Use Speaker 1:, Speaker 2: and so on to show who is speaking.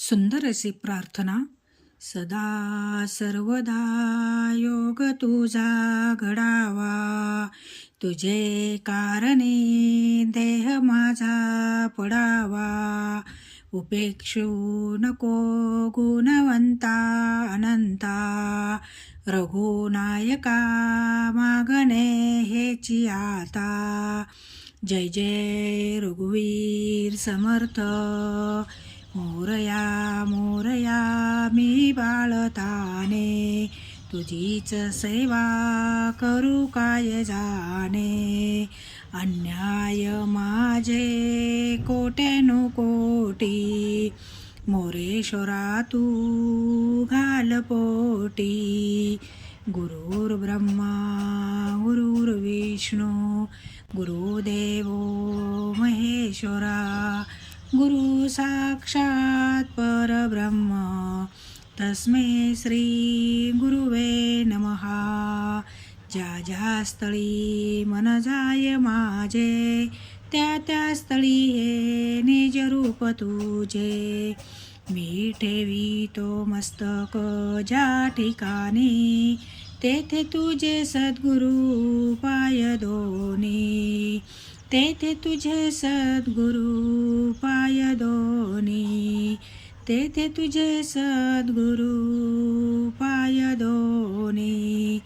Speaker 1: सुंदर अशी प्रार्थना. सदा सर्वदा योग तुझा घडावा, तुझे कारणे देह माझा पडावा. उपेक्षू नको गुणवंता अनंता, रघुनायका मागणे हेची आता. जय जय रघुवीर समर्थ, मोरया मोरया मी बाळताने, तुझीच सेवा करू काय जाणे. अन्याय माझे कोट्यानुकोटी, मोरेश्वरा तू घाल पोटी. गुरुर्ब्रह्मा गुरुर्विष्णू, गुरुदेवो महेश्वरा, गुरु साक्षात परब्रह्म, तस्मै श्री गुरुवे नमः. ज्या ज्या स्थळी मन जाय माझे, त्या त्या स्थळी हे निज रूप तुझे. मी ठेवितो मस्तक ज्या ठिकाणी, तेथे तुझे सद्गुरु पाय दोनी. तेथे तुझे सद्गुरु पाय दोनी, तेथे तुझे सद्गुरु पाय दोनी.